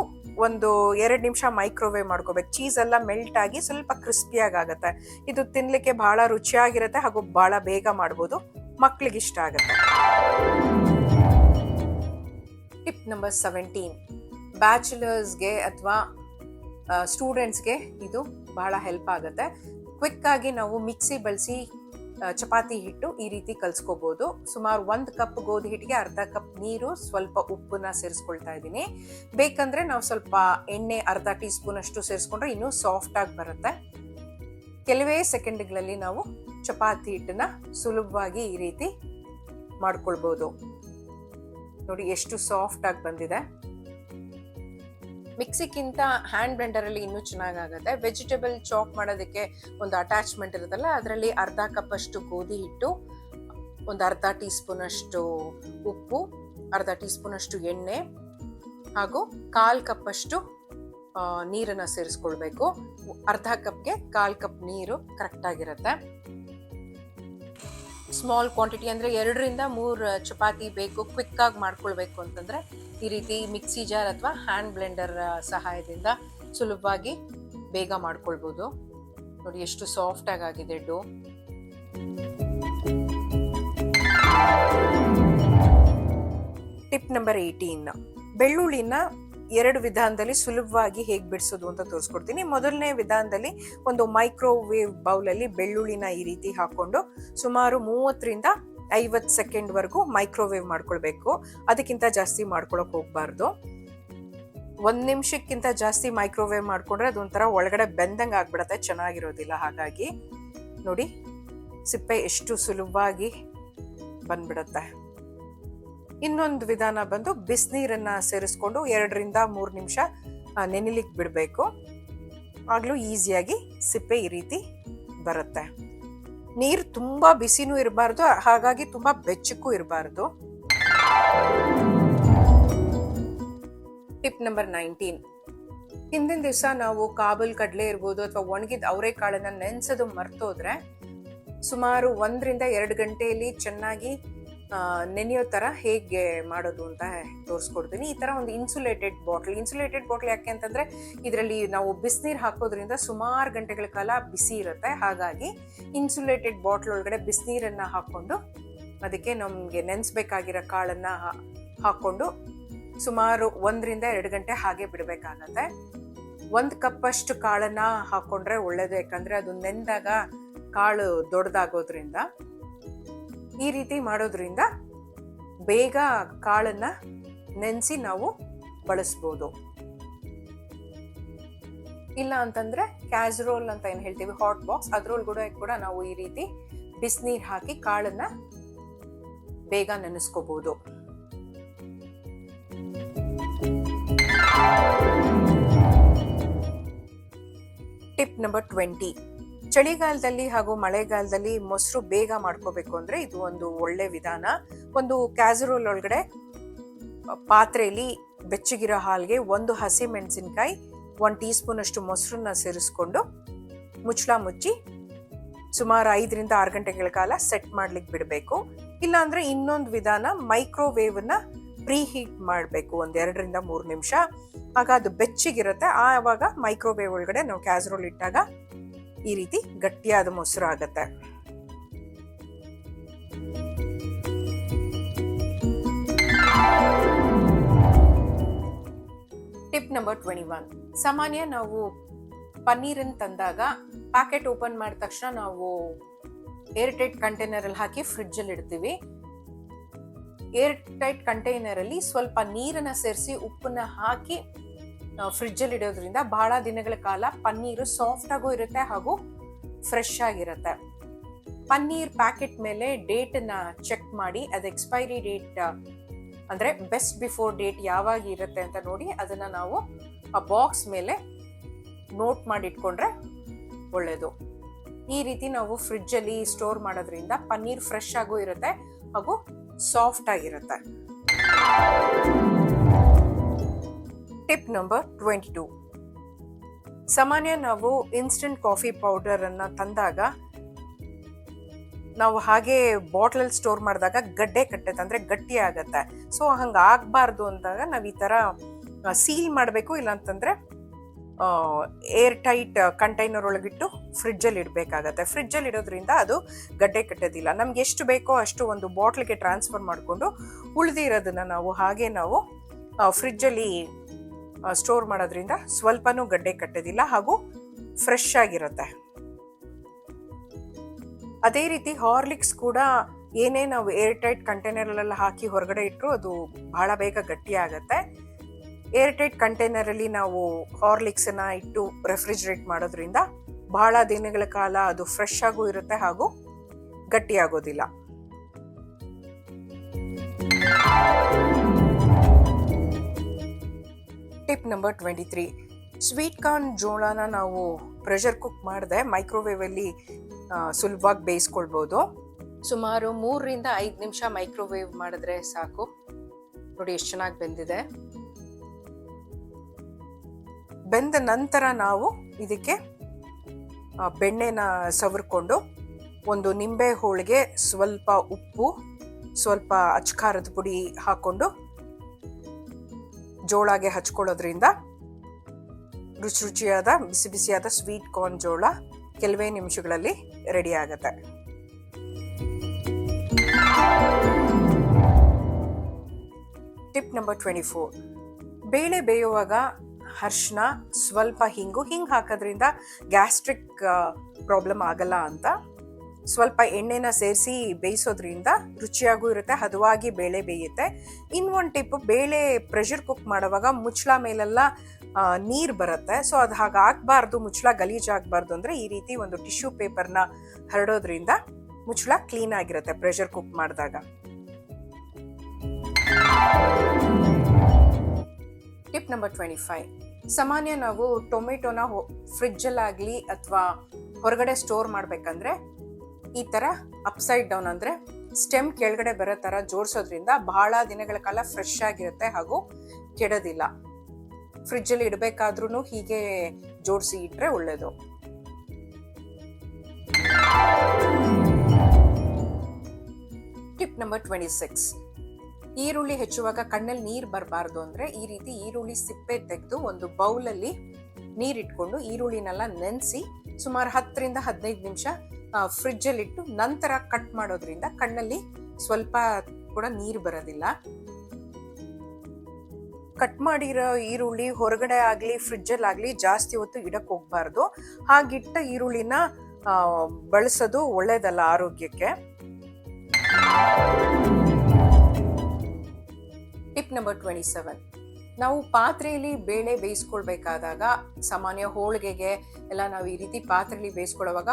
ಒಂದು 2 ನಿಮಿಷ ಮೈಕ್ರೋವೇವ್ ಮಾಡ್ಕೋಬೇಕು. ಚೀಸ್ ಎಲ್ಲ ಮೆಲ್ಟ್ ಆಗಿ ಸ್ವಲ್ಪ ಕ್ರಿಸ್ಪಿಯಾಗಿ ಆಗುತ್ತೆ. ಇದು ತಿನ್ನಲಿಕ್ಕೆ ಬಹಳ ರುಚಿಯಾಗಿರುತ್ತೆ ಹಾಗೂ ಬಹಳ ಬೇಗ ಮಾಡ್ಬೋದು. ಮಕ್ಳಿಗೆ ಇಷ್ಟ ಆಗುತ್ತೆ. ಟಿಪ್ ನಂಬರ್ 17, ಬ್ಯಾಚುಲರ್ಸ್ಗೆ ಅಥವಾ ಸ್ಟೂಡೆಂಟ್ಸ್ಗೆ ಇದು ಬಹಳ ಹೆಲ್ಪ್ ಆಗುತ್ತೆ. ಕ್ವಿಕ್ ಆಗಿ ನಾವು ಮಿಕ್ಸಿ ಬಳಸಿ ಚಪಾತಿ ಹಿಟ್ಟು ಈ ರೀತಿ ಕಲ್ಸ್ಕೋಬಹುದು. ಸುಮಾರು 1 ಕಪ್ ಗೋಧಿ ಹಿಟ್ಟಿಗೆ ಅರ್ಧ ಕಪ್ ನೀರು, ಸ್ವಲ್ಪ ಉಪ್ಪನ್ನ ಸೇರಿಸ್ಕೊಳ್ತಾ ಇದ್ದೀನಿ. ಬೇಕಂದ್ರೆ ನಾವು ಸ್ವಲ್ಪ ಎಣ್ಣೆ ಅರ್ಧ ಟೀ ಸ್ಪೂನ್ ಅಷ್ಟು ಸೇರಿಸ್ಕೊಂಡ್ರೆ ಇನ್ನೂ ಸಾಫ್ಟ್ ಆಗಿ ಬರುತ್ತೆ. ಕೆಲವೇ ಸೆಕೆಂಡ್ಗಳಲ್ಲಿ ನಾವು ಚಪಾತಿ ಹಿಟ್ಟನ್ನ ಸುಲಭವಾಗಿ ಈ ರೀತಿ ಮಾಡ್ಕೊಳ್ಬಹುದು. ನೋಡಿ ಎಷ್ಟು ಸಾಫ್ಟ್ ಆಗಿ ಬಂದಿದೆ. ಮಿಕ್ಸಿಗಿಂತ ಹ್ಯಾಂಡ್ ಬ್ಲೆಂಡರ್ ಅಲ್ಲಿ ಇನ್ನೂ ಚೆನ್ನಾಗಾಗುತ್ತೆ. ವೆಜಿಟೇಬಲ್ ಚಾಪ್ ಮಾಡೋದಕ್ಕೆ ಒಂದು ಅಟ್ಯಾಚ್ಮೆಂಟ್ ಇರುತ್ತಲ್ಲ, ಅದರಲ್ಲಿ ಅರ್ಧ ಕಪ್ ಅಷ್ಟು ಗೋಧಿ ಹಿಟ್ಟು, ಒಂದು ಅರ್ಧ ಟೀ ಸ್ಪೂನ್ ಅಷ್ಟು ಉಪ್ಪು, ಅರ್ಧ ಟೀ ಸ್ಪೂನ್ ಅಷ್ಟು ಎಣ್ಣೆ ಹಾಗೂ 1/4 ಕಪ್ ಅಷ್ಟು ನೀರನ್ನ ಸೇರಿಸ್ಕೊಳ್ಬೇಕು. ಅರ್ಧ ಕಪ್ಗೆ 1/4 ಕಪ್ ನೀರು ಕರೆಕ್ಟ್ ಆಗಿರುತ್ತೆ. ಸ್ಮಾಲ್ ಕ್ವಾಂಟಿಟಿ ಅಂದರೆ 2 ರಿಂದ 3 ಚಪಾತಿ ಬೇಕು, ಕ್ವಿಕ್ ಆಗಿ ಮಾಡ್ಕೊಳ್ಬೇಕು ಅಂತಂದ್ರೆ ಈ ರೀತಿ ಮಿಕ್ಸಿ ಜಾರ್ ಅಥವಾ ಹ್ಯಾಂಡ್ ಬ್ಲೆಂಡರ್ ಸಹಾಯದಿಂದ ಸುಲಭವಾಗಿ ಬೇಗ ಮಾಡ್ಕೊಳ್ಬೋದು. ನೋಡಿ ಎಷ್ಟು ಸಾಫ್ಟ್ ಆಗಿದೆ ಡೋ. ಟಿಪ್ ನಂಬರ್ 18, ಬೆಳ್ಳುಳ್ಳಿನ 2 ವಿಧಾನದಲ್ಲಿ ಸುಲಭವಾಗಿ ಹೇಗೆ ಬಿಡಿಸೋದು ಅಂತ ತೋರಿಸ್ಕೊಡ್ತೀನಿ. ಮೊದಲನೇ ವಿಧಾನದಲ್ಲಿ ಒಂದು ಮೈಕ್ರೋವೇವ್ ಬೌಲಲ್ಲಿ ಬೆಳ್ಳುಳ್ಳಿನ ಈ ರೀತಿ ಹಾಕೊಂಡು ಸುಮಾರು 30 ರಿಂದ 50 ಸೆಕೆಂಡ್ ವರೆಗೂ ಮೈಕ್ರೋವೇವ್ ಮಾಡ್ಕೊಳ್ಬೇಕು. ಅದಕ್ಕಿಂತ ಜಾಸ್ತಿ ಮಾಡ್ಕೊಳಕ್ ಹೋಗ್ಬಾರ್ದು. 1 ನಿಮಿಷಕ್ಕಿಂತ ಜಾಸ್ತಿ ಮೈಕ್ರೋವೇವ್ ಮಾಡ್ಕೊಂಡ್ರೆ ಅದೊಂಥರ ಒಳಗಡೆ ಬೆಂದಂಗೆ ಆಗ್ಬಿಡತ್ತೆ, ಚೆನ್ನಾಗಿರೋದಿಲ್ಲ. ಹಾಗಾಗಿ ನೋಡಿ ಸಿಪ್ಪೆ ಎಷ್ಟು ಸುಲಭವಾಗಿ ಬಂದ್ಬಿಡತ್ತೆ. ಇನ್ನೊಂದು ವಿಧಾನ ಬಂದು ಬಿಸಿನೀರನ್ನ ಸೇರಿಸ್ಕೊಂಡು 2 ರಿಂದ 3 ನಿಮಿಷ ನೆನೆಲಿಕ್ಕೆ ಬಿಡಬೇಕು. ಆಗ್ಲೂ ಈಸಿಯಾಗಿ ಸಿಪ್ಪೆ ಈ ರೀತಿ ಬರುತ್ತೆ. ನೀರು ತುಂಬಾ ಬಿಸಿನೂ ಇರಬಾರ್ದು, ಹಾಗಾಗಿ ತುಂಬಾ ಬೆಚ್ಚಕ್ಕೂ ಇರಬಾರ್ದು. ಟಿಪ್ ನಂಬರ್ 19, ಹಿಂದಿನ ದಿವಸ ನಾವು ಕಾಬೂಲ್ ಕಡಲೆ ಇರ್ಬೋದು ಅಥವಾ ಒಣಗಿದ ಅವರೆಕಾಳನ್ನ ನೆನೆಸೋದು ಮರ್ತೋದ್ರೆ ಸುಮಾರು 1 ರಿಂದ 2 ಗಂಟೆಯಲ್ಲಿ ಚೆನ್ನಾಗಿ ನೆನೆಯೋ ತರ ಹೇಗೆ ಮಾಡೋದು ಅಂತ ತೋರಿಸ್ಕೊಡ್ತೀನಿ. ಈ ತರ ಒಂದು ಇನ್ಸುಲೇಟೆಡ್ ಬಾಟ್ಲ್ ಯಾಕೆ ಅಂತಂದ್ರೆ ಇದರಲ್ಲಿ ನಾವು ಬಿಸಿನೀರು ಹಾಕೋದ್ರಿಂದ ಸುಮಾರು ಗಂಟೆಗಳ ಕಾಲ ಬಿಸಿ ಇರುತ್ತೆ. ಹಾಗಾಗಿ ಇನ್ಸುಲೇಟೆಡ್ ಬಾಟ್ಲ್ ಒಳಗಡೆ ಬಿಸಿನೀರನ್ನ ಹಾಕೊಂಡು ಅದಕ್ಕೆ ನಮ್ಗೆ ನೆನೆಸ್ಬೇಕಾಗಿರೋ ಕಾಳನ್ನ ಹಾಕೊಂಡು ಸುಮಾರು 1 ರಿಂದ 2 ಗಂಟೆ ಹಾಗೆ ಬಿಡಬೇಕಾಗತ್ತೆ. 1 ಕಪ್ ಅಷ್ಟು ಕಾಳನ್ನ ಹಾಕೊಂಡ್ರೆ ಒಳ್ಳೇದು, ಯಾಕಂದ್ರೆ ಅದು ನೆಂದಾಗ ಕಾಳು ದೊಡ್ಡದಾಗೋದ್ರಿಂದ. ಈ ರೀತಿ ಮಾಡೋದ್ರಿಂದ ಬೇಗ ಕಾಳನ್ನ ನೆನೆಸಿ ನಾವು ಬಳಸ್ಬೋದು. ಇಲ್ಲ ಅಂತಂದ್ರೆ ಕ್ಯಾಸರೋಲ್ ಅಂತ ಏನ್ ಹೇಳ್ತೀವಿ, ಹಾಟ್ ಬಾಕ್ಸ್, ಅದ್ರೊಳಗಡೆ ಕೂಡ ನಾವು ಈ ರೀತಿ ಬಿಸಿನೀರು ಹಾಕಿ ಕಾಳನ್ನ ಬೇಗ ನೆನೆಸ್ಕೋಬಹುದು. ಟಿಪ್ ನಂಬರ್ 20, ಚಳಿಗಾಲದಲ್ಲಿ ಹಾಗೂ ಮಳೆಗಾಲದಲ್ಲಿ ಮೊಸರು ಬೇಗ ಮಾಡ್ಕೋಬೇಕು ಅಂದ್ರೆ ಇದು ಒಂದು ಒಳ್ಳೆ ವಿಧಾನ. ಒಂದು ಕ್ಯಾಸರೋಲ್ ಒಳಗಡೆ ಪಾತ್ರೆಯಲ್ಲಿ ಬೆಚ್ಚಗಿರೋ ಹಾಲ್ಗೆ 1 ಹಸಿ ಮೆಣಸಿನಕಾಯಿ, 1 ಟೀ ಸ್ಪೂನ್ ಅಷ್ಟು ಮೊಸರನ್ನ ಸೇರಿಸ್ಕೊಂಡು ಮುಚ್ಚಳ ಮುಚ್ಚಿ ಸುಮಾರು 5 ರಿಂದ 6 ಗಂಟೆಗಳ ಕಾಲ ಸೆಟ್ ಮಾಡ್ಲಿಕ್ಕೆ ಬಿಡಬೇಕು. ಇಲ್ಲ ಅಂದ್ರೆ ಇನ್ನೊಂದು ವಿಧಾನ, ಮೈಕ್ರೋವೇವ್ ನ ಪ್ರೀ ಹೀಟ್ ಮಾಡಬೇಕು 2 ರಿಂದ 3 ನಿಮಿಷ. ಆಗ ಅದು ಬೆಚ್ಚಗಿರುತ್ತೆ. ಆವಾಗ ಮೈಕ್ರೋವೇವ್ ಒಳಗಡೆ ನಾವು ಕ್ಯಾಸರೋಲ್ ಇಟ್ಟಾಗ ಈ ರೀತಿ ಗಟ್ಟಿಯಾದ ಮೊಸರು ಆಗತ್ತೆ. ಟಿಪ್ ನಂಬರ್ 21, ಸಾಮಾನ್ಯ ನಾವು ಪನ್ನೀರನ್ನು ತಂದಾಗ ಪ್ಯಾಕೆಟ್ ಓಪನ್ ಮಾಡಿದ ತಕ್ಷಣ ನಾವು ಏರ್ ಟೈಟ್ ಕಂಟೈನರ್ ಅಲ್ಲಿ ಹಾಕಿ ಫ್ರಿಡ್ಜ್ ಅಲ್ಲಿ ಇಡ್ತೀವಿ. ಏರ್ ಟೈಟ್ ಕಂಟೈನರ್ ಅಲ್ಲಿ ಸ್ವಲ್ಪ ನೀರನ್ನ ಸೇರಿಸಿ ಉಪ್ಪನ್ನ ಹಾಕಿ ಫ್ರಿಡ್ಜ್ ಅಲ್ಲಿ ಇಡೋದ್ರಿಂದ ಬಹಳ ದಿನಗಳ ಕಾಲ ಪನ್ನೀರು ಸಾಫ್ಟ್ ಆಗು ಇರುತ್ತೆ ಹಾಗೂ ಫ್ರೆಶ್ ಆಗಿರುತ್ತೆ. ಪನ್ನೀರ್ ಪ್ಯಾಕೆಟ್ ಮೇಲೆ ಡೇಟ್ ನ ಚೆಕ್ ಮಾಡಿ, ಅದು ಎಕ್ಸ್ಪೈರಿ ಡೇಟ್ ಅಂದ್ರೆ ಬೆಸ್ಟ್ ಬಿಫೋರ್ ಡೇಟ್ ಯಾವಾಗ ಇರುತ್ತೆ ಅಂತ ನೋಡಿ ಅದನ್ನ ನಾವು ಆ ಬಾಕ್ಸ್ ಮೇಲೆ ನೋಟ್ ಮಾಡಿ ಇಟ್ಕೊಂಡ್ರೆ ಒಳ್ಳೇದು. ಈ ರೀತಿ ನಾವು ಫ್ರಿಡ್ಜ್ ಅಲ್ಲಿ ಸ್ಟೋರ್ ಮಾಡೋದ್ರಿಂದ ಪನ್ನೀರ್ ಫ್ರೆಶ್ ಆಗು ಇರುತ್ತೆ ಹಾಗೂ ಸಾಫ್ಟ್ ಆಗಿರುತ್ತೆ. ಟಿಪ್ ನಂಬರ್ 22, ಸಾಮಾನ್ಯ ನಾವು ಇನ್ಸ್ಟಂಟ್ ಕಾಫಿ ಪೌಡರ್ ಅನ್ನ ತಂದಾಗ ನಾವು ಹಾಗೆ ಬಾಟ್ಲಲ್ಲಿ ಸ್ಟೋರ್ ಮಾಡಿದಾಗ ಗಡ್ಡೆ ಕಟ್ಟುತ್ತೆ, ಅಂದರೆ ಗಟ್ಟಿ ಆಗತ್ತೆ. ಸೊ ಹಂಗೆ ಆಗಬಾರ್ದು ಅಂದಾಗ ನಾವು ಈ ಥರ ಸೀಲ್ ಮಾಡಬೇಕು, ಇಲ್ಲಾಂತಂದರೆ ಏರ್ ಟೈಟ್ ಕಂಟೈನರ್ ಒಳಗಿಟ್ಟು ಫ್ರಿಡ್ಜಲ್ಲಿ ಇಡಬೇಕಾಗತ್ತೆ. ಫ್ರಿಡ್ಜಲ್ಲಿ ಇಡೋದ್ರಿಂದ ಅದು ಗಡ್ಡೆ ಕಟ್ಟೋದಿಲ್ಲ. ನಮ್ಗೆ ಎಷ್ಟು ಬೇಕೋ ಅಷ್ಟು ಒಂದು ಬಾಟ್ಲಿಗೆ ಟ್ರಾನ್ಸ್ಫರ್ ಮಾಡಿಕೊಂಡು ಉಳಿದಿರೋದನ್ನು ನಾವು ಫ್ರಿಡ್ಜಲ್ಲಿ ಸ್ಟೋರ್ ಮಾಡೋದ್ರಿಂದ ಸ್ವಲ್ಪನೂ ಗಡ್ಡೆ ಕಟ್ಟೋದಿಲ್ಲ ಹಾಗೂ ಫ್ರೆಶ್ ಆಗಿರುತ್ತೆ. ಅದೇ ರೀತಿ ಹಾರ್ಲಿಕ್ಸ್ ಕೂಡ ಏನೇ ನಾವು ಏರ್ ಟೈಟ್ ಕಂಟೈನರಲ್ಲೆಲ್ಲ ಹಾಕಿ ಹೊರಗಡೆ ಇಟ್ಟರು ಅದು ಬಹಳ ಬೇಗ ಗಟ್ಟಿ ಆಗುತ್ತೆ. ಏರ್ ಟೈಟ್ ಕಂಟೈನರಲ್ಲಿ ನಾವು ಹಾರ್ಲಿಕ್ಸನ್ನು ಇಟ್ಟು ರೆಫ್ರಿಜರೇಟ್ ಮಾಡೋದ್ರಿಂದ ಬಹಳ ದಿನಗಳ ಕಾಲ ಅದು ಫ್ರೆಶ್ ಆಗೂ ಇರುತ್ತೆ ಹಾಗೂ ಗಟ್ಟಿ ಆಗೋದಿಲ್ಲ. ಟಿಪ್ ನಂಬರ್ 23, ಸ್ವೀಟ್ ಕಾರ್ನ್ ಜೋಳನ ನಾವು ಪ್ರೆಷರ್ ಕುಕ್ ಮಾಡದೆ ಮೈಕ್ರೋವೇವಲ್ಲಿ ಸುಲಭವಾಗಿ ಬೇಯಿಸ್ಕೊಳ್ಬೋದು. ಸುಮಾರು 3ರಿಂದ 5 ನಿಮಿಷ ಮೈಕ್ರೋವೇವ್ ಮಾಡಿದ್ರೆ ಸಾಕು. ನೋಡಿ ಎಷ್ಟು ಚೆನ್ನಾಗಿ ಬೆಂದಿದೆ. ಬೆಂದ ನಂತರ ನಾವು ಇದಕ್ಕೆ ಬೆಣ್ಣೆನ ಸವರ್ಕೊಂಡು ಒಂದು ನಿಂಬೆ ಹೋಳಿಗೆ, ಸ್ವಲ್ಪ ಉಪ್ಪು, ಸ್ವಲ್ಪ ಅಚ್ಕಾರದ ಪುಡಿ ಹಾಕ್ಕೊಂಡು ಜೋಳಗೆ ಹಚ್ಕೊಳ್ಳೋದ್ರಿಂದ ರುಚಿ ರುಚಿಯಾದ ಬಿಸಿ ಬಿಸಿಯಾದ ಸ್ವೀಟ್ ಕಾರ್ನ್ ಜೋಳ ಕೆಲವೇ ನಿಮಿಷಗಳಲ್ಲಿ ರೆಡಿ ಆಗುತ್ತೆ. ಟಿಪ್ ನಂಬರ್ 24, ಬೇಳೆ ಬೇಯುವಾಗ ಅರಿಶಿನ, ಸ್ವಲ್ಪ ಹಿಂಗು ಹಾಕೋದ್ರಿಂದ ಗ್ಯಾಸ್ಟ್ರಿಕ್ ಪ್ರಾಬ್ಲಮ್ ಆಗಲ್ಲ ಅಂತ. ಸ್ವಲ್ಪ ಎಣ್ಣೆನ ಸೇರಿಸಿ ಬೇಯಿಸೋದ್ರಿಂದ ರುಚಿಯಾಗೂ ಇರುತ್ತೆ, ಹದವಾಗಿ ಬೇಳೆ ಬೇಯುತ್ತೆ. ಇನ್ನೊಂದು ಟಿಪ್, ಬೇಳೆ ಪ್ರೆಷರ್ ಕುಕ್ ಮಾಡುವಾಗ ಮುಚ್ಚಳ ಮೇಲೆಲ್ಲ ನೀರು ಬರುತ್ತೆ. ಸೊ ಅದು ಹಾಗೆ ಆಗಬಾರ್ದು, ಮುಚ್ಚಳ ಗಲೀಜು ಆಗಬಾರ್ದು ಅಂದರೆ ಈ ರೀತಿ ಒಂದು ಟಿಶ್ಯೂ ಪೇಪರ್ನ ಹರಡೋದ್ರಿಂದ ಮುಚ್ಚಳ ಕ್ಲೀನ್ ಆಗಿರುತ್ತೆ ಪ್ರೆಷರ್ ಕುಕ್ ಮಾಡಿದಾಗ. ಟಿಪ್ ನಂಬರ್ 25, ಸಾಮಾನ್ಯ ನಾವು ಟೊಮೆಟೊನ ಫ್ರಿಡ್ಜಲ್ಲಾಗಲಿ ಅಥವಾ ಹೊರಗಡೆ ಸ್ಟೋರ್ ಮಾಡಬೇಕಂದ್ರೆ ಈ ಥರ ಅಪ್ಸೈಡ್ ಡೌನ್ ಅಂದರೆ ಸ್ಟೆಮ್ ಕೆಳಗಡೆ ಬರೋ ಥರ ಜೋಡಿಸೋದ್ರಿಂದ ಬಹಳ ದಿನಗಳ ಕಾಲ ಫ್ರೆಶ್ ಆಗಿರುತ್ತೆ ಹಾಗೂ ಕೆಡೋದಿಲ್ಲ. ಫ್ರಿಡ್ಜಲ್ಲಿ ಇಡಬೇಕಾದ್ರೂ ಹೀಗೆ ಜೋಡಿಸಿ ಇಟ್ಟರೆ ಒಳ್ಳೆಯದು. ಟಿಪ್ ನಂಬರ್ 26, ಈರುಳ್ಳಿ ಹೆಚ್ಚುವಾಗ ಕಣ್ಣಲ್ಲಿ ನೀರು ಬರಬಾರ್ದು ಅಂದರೆ ಈ ರೀತಿ ಈರುಳ್ಳಿ ಸಿಪ್ಪೆ ತೆಗೆದು ಒಂದು ಬೌಲಲ್ಲಿ ನೀರಿಟ್ಕೊಂಡು ಈರುಳ್ಳಿನೆಲ್ಲ ನೆನೆಸಿ ಸುಮಾರು 10ರಿಂದ 15 ನಿಮಿಷ ಫ್ರಿಡ್ಜಲ್ಲಿಟ್ಟು ನಂತರ ಕಟ್ ಮಾಡೋದ್ರಿಂದ ಕಣ್ಣಲ್ಲಿ ಸ್ವಲ್ಪ ಕೂಡ ನೀರು ಬರೋದಿಲ್ಲ. ಕಟ್ ಮಾಡಿರೋ ಈರುಳ್ಳಿ ಹೊರಗಡೆ ಆಗಲಿ ಫ್ರಿಡ್ಜಲ್ಲಾಗಲಿ ಜಾಸ್ತಿ ಹೊತ್ತು ಇಡಕ್ಕೆ ಹೋಗ್ಬಾರ್ದು. ಹಾಗಿಟ್ಟ ಈರುಳ್ಳಿನ ಬಳಸೋದು ಒಳ್ಳೇದಲ್ಲ ಆರೋಗ್ಯಕ್ಕೆ. ಟಿಪ್ ನಂಬರ್ 27, ನಾವು ಪಾತ್ರೆಯಲ್ಲಿ ಬೇಳೆ ಬೇಯಿಸ್ಕೊಳ್ಬೇಕಾದಾಗ ಸಾಮಾನ್ಯ ಹೋಳಿಗೆಗೆ ಎಲ್ಲ ನಾವು ಈ ರೀತಿ ಪಾತ್ರೆಯಲ್ಲಿ ಬೇಯಿಸ್ಕೊಳ್ಳುವಾಗ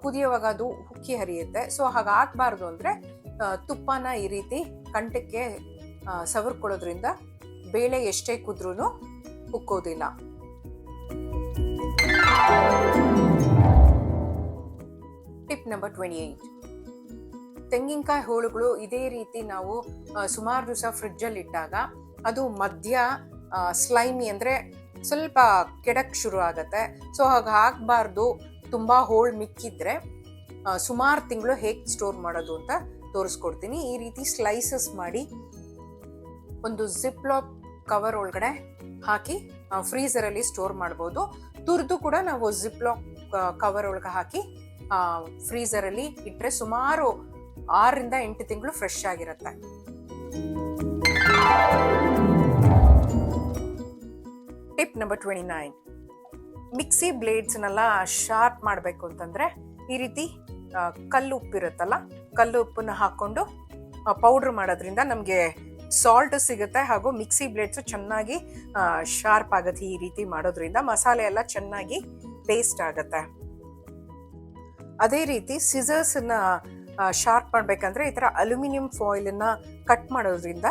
ಕುದಿಯುವಾಗ ಅದು ಉಕ್ಕಿ ಹರಿಯುತ್ತೆ. ಸೊ ಹಾಗಾಗಬಾರ್ದು ಅಂದರೆ ತುಪ್ಪನ ಈ ರೀತಿ ಕಂಠಕ್ಕೆ ಸವರ್ಕೊಳ್ಳೋದ್ರಿಂದ ಬೇಳೆ ಎಷ್ಟೇ ಕುದ್ರೂ ಉಕ್ಕೋದಿಲ್ಲ. ಟಿಪ್ ನಂಬರ್ 28, ತೆಂಗಿನಕಾಯಿ ಹೋಳುಗಳು ಇದೇ ರೀತಿ ನಾವು ಸುಮಾರು ದಿವಸ ಫ್ರಿಡ್ಜಲ್ಲಿ ಇಟ್ಟಾಗ ಅದು ಮಧ್ಯ ಸ್ಲೈಮಿ ಅಂದರೆ ಸ್ವಲ್ಪ ಕೆಡಕ್ಕೆ ಶುರು ಆಗುತ್ತೆ. ಸೊ ಹಾಗಾಗಬಾರ್ದು. ತುಂಬ ಹೋಳು ಮಿಕ್ಕಿದ್ರೆ ಸುಮಾರು ತಿಂಗಳು ಹೇಗೆ ಸ್ಟೋರ್ ಮಾಡೋದು ಅಂತ ತೋರಿಸ್ಕೊಡ್ತೀನಿ. ಈ ರೀತಿ ಸ್ಲೈಸಸ್ ಮಾಡಿ ಒಂದು ಜಿಪ್ಲಾಕ್ ಕವರ್ ಒಳಗಡೆ ಹಾಕಿ ಫ್ರೀಸರಲ್ಲಿ ಸ್ಟೋರ್ ಮಾಡ್ಬೋದು. ತುರಿದು ಕೂಡ ನಾವು ಜಿಪ್ಲಾಕ್ ಕವರ್ ಒಳಗೆ ಹಾಕಿ ಫ್ರೀಸರಲ್ಲಿ ಇಟ್ಟರೆ ಸುಮಾರು 6ರಿಂದ 8 ತಿಂಗಳು ಫ್ರೆಶ್ ಆಗಿರುತ್ತೆ. ಟಿಪ್ ನಂಬರ್ 29, ಮಿಕ್ಸಿ ಬ್ಲೇಡ್ಸ್ನೆಲ್ಲ ಶಾರ್ಪ್ ಮಾಡಬೇಕು ಅಂತಂದರೆ ಈ ರೀತಿ ಕಲ್ಲು ಉಪ್ಪಿರುತ್ತಲ್ಲ, ಕಲ್ಲು ಉಪ್ಪನ್ನ ಹಾಕ್ಕೊಂಡು ಪೌಡ್ರ್ ಮಾಡೋದ್ರಿಂದ ನಮಗೆ ಸಾಲ್ಟ್ ಸಿಗುತ್ತೆ ಹಾಗೂ ಮಿಕ್ಸಿ ಬ್ಲೇಡ್ಸು ಚೆನ್ನಾಗಿ ಶಾರ್ಪ್ ಆಗುತ್ತೆ. ಈ ರೀತಿ ಮಾಡೋದ್ರಿಂದ ಮಸಾಲೆ ಎಲ್ಲ ಚೆನ್ನಾಗಿ ಪೇಸ್ಟ್ ಆಗುತ್ತೆ. ಅದೇ ರೀತಿ ಸಿಸರ್ಸನ್ನ ಶಾರ್ಪ್ ಮಾಡಬೇಕಂದ್ರೆ ಈ ಥರ ಅಲ್ಯೂಮಿನಿಯಂ ಫಾಯಿಲನ್ನು ಕಟ್ ಮಾಡೋದ್ರಿಂದ